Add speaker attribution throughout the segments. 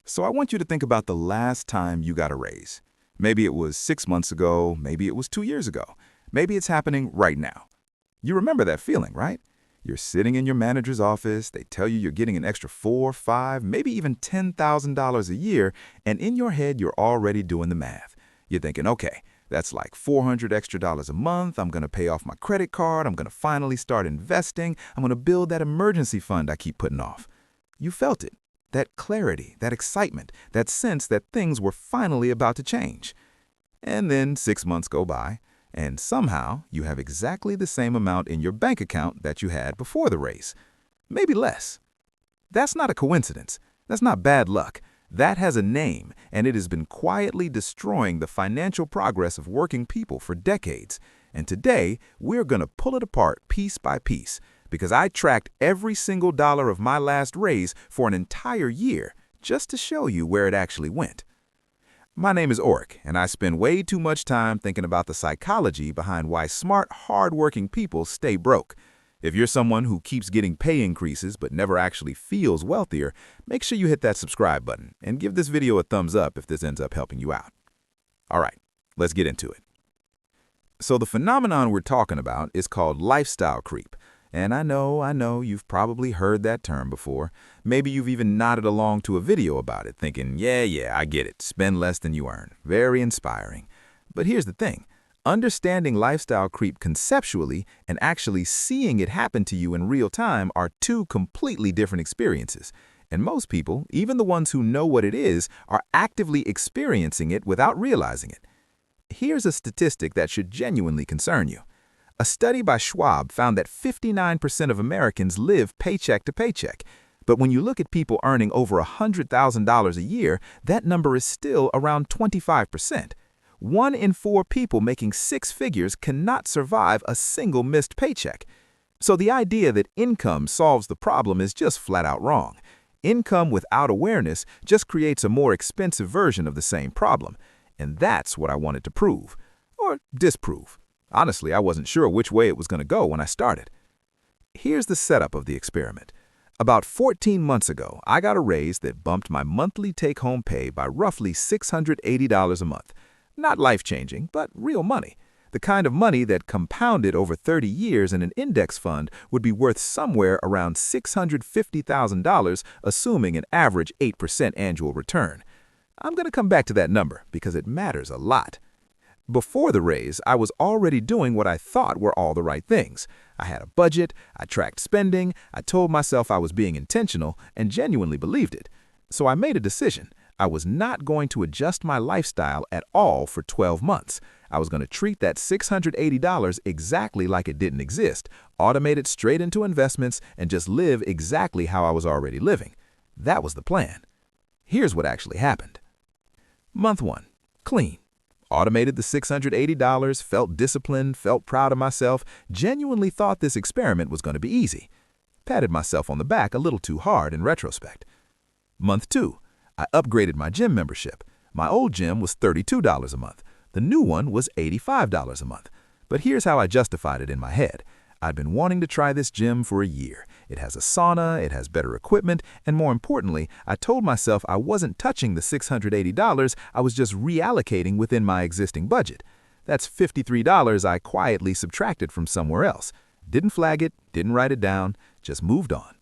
Speaker 1: So I want you to think about the last time you got a raise. Maybe it was 6 months ago, maybe it was 2 years ago, maybe it's happening right now. You remember that feeling, right? You're sitting in your manager's office, they tell you you're getting an extra 4, 5, maybe even $10,000 a year, and in your head you're already doing the math. You're thinking, okay, that's like $400 extra a month, I'm gonna pay off my credit card, I'm gonna finally start investing, I'm gonna build that emergency fund I keep putting off. You felt it. That clarity, that excitement, that sense that things were finally about to change. And then 6 months go by, and somehow you have exactly the same amount in your bank account that you had before the raise. Maybe less. That's not a coincidence. That's not bad luck. That has a name, and it has been quietly destroying the financial progress of working people for decades. And today, we're going to pull it apart piece by piece, because I tracked every single dollar of my last raise for an entire year just to show you where it actually went. My name is Oric, and I spend way too much time thinking about the psychology behind why smart, hard-working people stay broke. If you're someone who keeps getting pay increases but never actually feels wealthier, make sure you hit that subscribe button and give this video a thumbs up if this ends up helping you out. All right, let's get into it. So the phenomenon we're talking about is called lifestyle creep. And I know, you've probably heard that term before. Maybe you've even nodded along to a video about it, thinking, yeah, I get it. Spend less than you earn. Very inspiring. But here's the thing. Understanding lifestyle creep conceptually and actually seeing it happen to you in real time are two completely different experiences. And most people, even the ones who know what it is, are actively experiencing it without realizing it. Here's a statistic that should genuinely concern you. A study by Schwab found that 59% of Americans live paycheck to paycheck. But when you look at people earning over $100,000 a year, that number is still around 25%. 1 in 4 people making 6 figures cannot survive a single missed paycheck. So the idea that income solves the problem is just flat out wrong. Income without awareness just creates a more expensive version of the same problem. And that's what I wanted to prove, or disprove. Honestly, I wasn't sure which way it was going to go when I started. Here's the setup of the experiment. About 14 months ago, I got a raise that bumped my monthly take-home pay by roughly $680 a month. Not life-changing, but real money. The kind of money that compounded over 30 years in an index fund would be worth somewhere around $650,000, assuming an average 8% annual return. I'm going to come back to that number because it matters a lot. Before the raise, I was already doing what I thought were all the right things. I had a budget, I tracked spending, I told myself I was being intentional, and genuinely believed it. So I made a decision. I was not going to adjust my lifestyle at all for 12 months. I was going to treat that $680 exactly like it didn't exist, automate it straight into investments, and just live exactly how I was already living. That was the plan. Here's what actually happened. Month 1. Clean. Automated the $680, felt disciplined, felt proud of myself, genuinely thought this experiment was going to be easy. Patted myself on the back a little too hard in retrospect. Month 2. I upgraded my gym membership. My old gym was $32 a month. The new one was $85 a month. But here's how I justified it in my head. I'd been wanting to try this gym for a year. It has a sauna, it has better equipment, and more importantly, I told myself I wasn't touching the $680, I was just reallocating within my existing budget. That's $53 I quietly subtracted from somewhere else. Didn't flag it, didn't write it down, just moved on.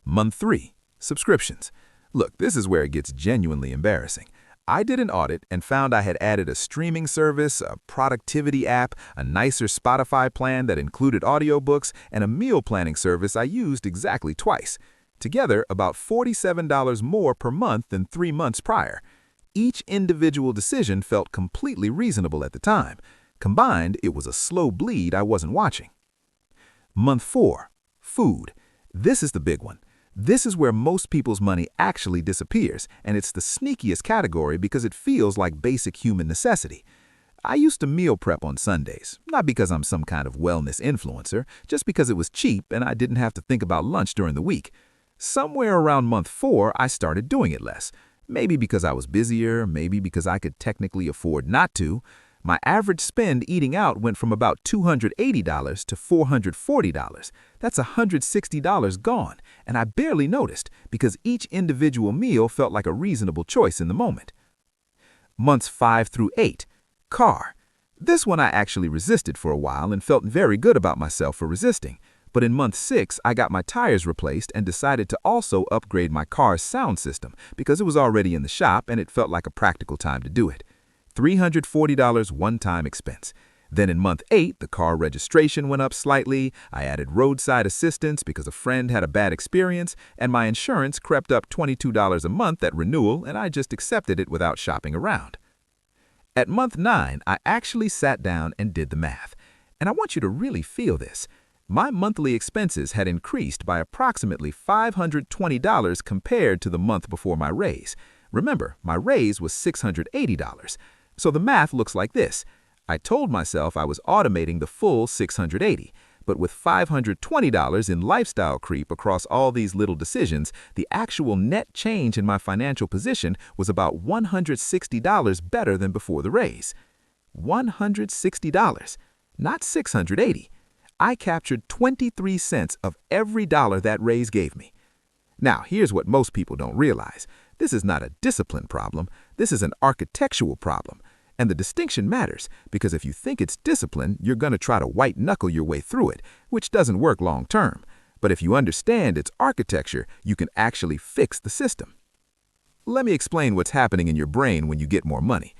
Speaker 1: Month 3. Subscriptions. Look, this is where it gets genuinely embarrassing. I did an audit and found I had added a streaming service, a productivity app, a nicer Spotify plan that included audiobooks, and a meal planning service I used exactly twice. Together, about $47 more per month than 3 months prior. Each individual decision felt completely reasonable at the time. Combined, it was a slow bleed I wasn't watching. Month 4. Food. This is the big one. This is where most people's money actually disappears, and it's the sneakiest category because it feels like basic human necessity. I used to meal prep on Sundays, not because I'm some kind of wellness influencer, just because it was cheap and I didn't have to think about lunch during the week. Somewhere around month 4, I started doing it less. Maybe because I was busier, maybe because I could technically afford not to.
Speaker 2: My average spend eating out went from about $280 to $440. That's $160 gone, and I barely noticed because each individual meal felt like a reasonable choice in the moment. Months 5 through 8. Car. This one I actually resisted for a while and felt very good about myself for resisting. But in month 6, I got my tires replaced and decided to also upgrade my car's sound system because it was already in the shop and it felt like a practical time to do it. $340 one-time expense. Then in month 8, the car registration went up slightly, I added roadside assistance because a friend had a bad experience, and my insurance crept up $22 a month at renewal, and I just accepted it without shopping around. At month 9, I actually sat down and did the math. And I want you to really feel this. My monthly expenses had increased by approximately $520 compared to the month before my raise. Remember, my raise was $680. So the math looks like this. I told myself I was automating the full $680, but with $520 in lifestyle creep across all these little decisions, the actual net change in my financial position was about $160 better than before the raise. $160, not $680. I captured 23 cents of every dollar that raise gave me. Now, here's what most people don't realize. This is not a discipline problem. This is an architectural problem. And the distinction matters because if you think it's discipline, you're going to try to white-knuckle your way through it, which doesn't work long-term. But if you understand its architecture, you can actually fix the system. Let me explain what's happening in your brain when you get more money.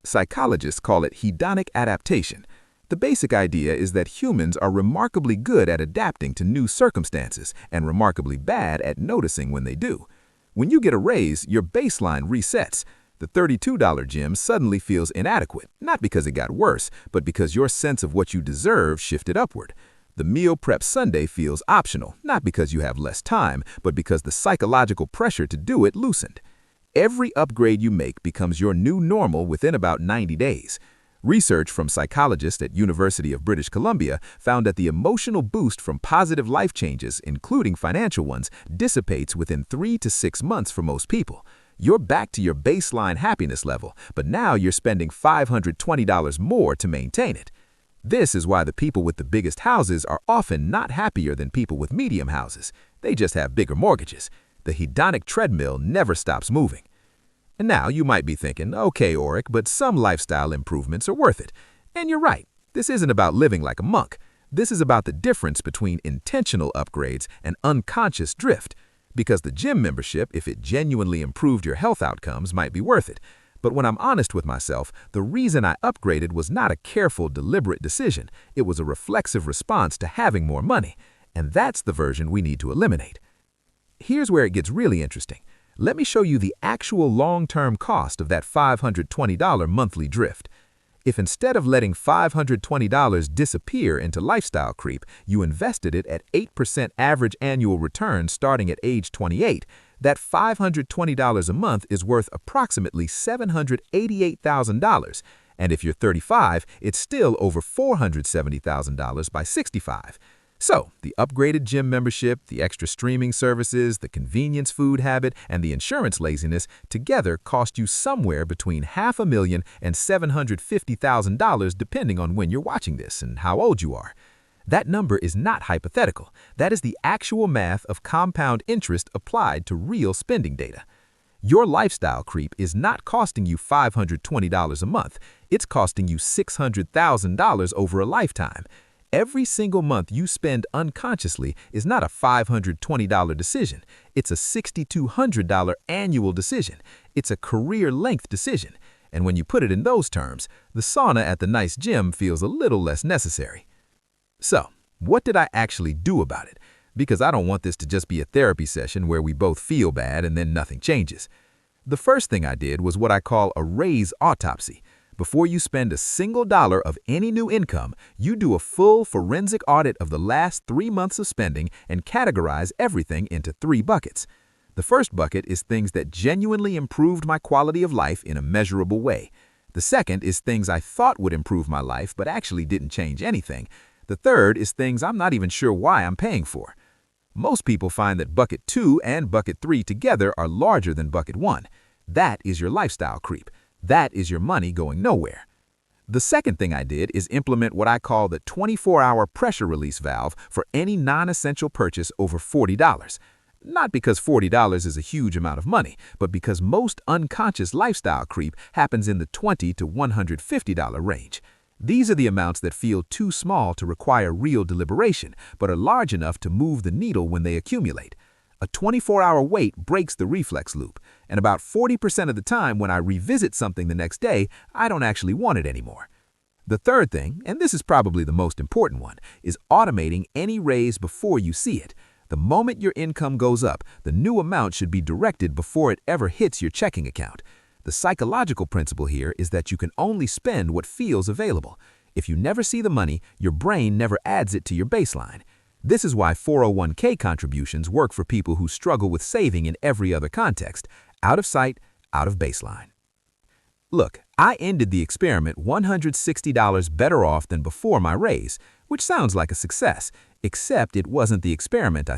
Speaker 2: Psychologists call it hedonic adaptation. The basic idea is that humans are remarkably good at adapting to new circumstances and remarkably bad at noticing when they do. When you get a raise, your baseline resets. The $32 gym suddenly feels inadequate, not because it got worse, but because your sense of what you deserve shifted upward. The meal prep Sunday feels optional, not because you have less time, but because the psychological pressure to do it loosened. Every upgrade you make becomes your new normal within about 90 days. Research from psychologists at University of British Columbia found that the emotional boost from positive life changes, including financial ones, dissipates within 3 to 6 months for most people. You're back to your baseline happiness level, but now you're spending $520 more to maintain it. This is why the people with the biggest houses are often not happier than people with medium houses. They just have bigger mortgages. The hedonic treadmill never stops moving. And now you might be thinking, okay, Auric, but some lifestyle improvements are worth it. And you're right. This isn't about living like a monk. This is about the difference between intentional upgrades and unconscious drift. Because the gym membership, if it genuinely improved your health outcomes, might be worth it. But when I'm honest with myself, the reason I upgraded was not a careful, deliberate decision. It was a reflexive response to having more money. And that's the version we need to eliminate. Here's where it gets really interesting. Let me show you the actual long-term cost of that $520 monthly drift. If instead of letting $520 disappear into lifestyle creep, you invested it at 8% average annual return starting at age 28, that $520 a month is worth approximately $788,000. And if you're 35, it's still over $470,000 by 65. So, the upgraded gym membership, the extra streaming services, the convenience food habit, and the insurance laziness together cost you somewhere between $500,000 and $750,000 depending on when you're watching this and how old you are. That number is not hypothetical. That is the actual math of compound interest applied to real spending data. Your lifestyle creep is not costing you $520 a month. It's costing you $600,000 over a lifetime. Every single month you spend unconsciously is not a $520 decision. It's a $6,200 annual decision. It's a career-length decision. And when you put it in those terms, the sauna at the nice gym feels a little less necessary. So, what did I actually do about it? Because I don't want this to just be a therapy session where we both feel bad and then nothing changes. The first thing I did was what I call a raise autopsy. Before you spend a single dollar of any new income, you do a full forensic audit of the last 3 months of spending and categorize everything into 3 buckets. The first bucket is things that genuinely improved my quality of life in a measurable way. The second is things I thought would improve my life but actually didn't change anything. The third is things I'm not even sure why I'm paying for. Most people find that bucket 2 and bucket 3 together are larger than bucket 1. That is your lifestyle creep. That is your money going nowhere. The second thing I did is implement what I call the 24-hour pressure release valve for any non-essential purchase over $40. Not because $40 is a huge amount of money, but because most unconscious lifestyle creep happens in the $20 to $150 range. These are the amounts that feel too small to require real deliberation, but are large enough to move the needle when they accumulate. A 24-hour wait breaks the reflex loop, and about 40% of the time when I revisit something the next day, I don't actually want it anymore. The third thing, and this is probably the most important one, is automating any raise before you see it. The moment your income goes up, the new amount should be directed before it ever hits your checking account. The psychological principle here is that you can only spend what feels available. If you never see the money, your brain never adds it to your baseline. This is why 401k contributions work for people who struggle with saving in every other context. Out of sight, out of baseline. Look, I ended the experiment $160 better off than before my raise, which sounds like a success, except it wasn't the experiment I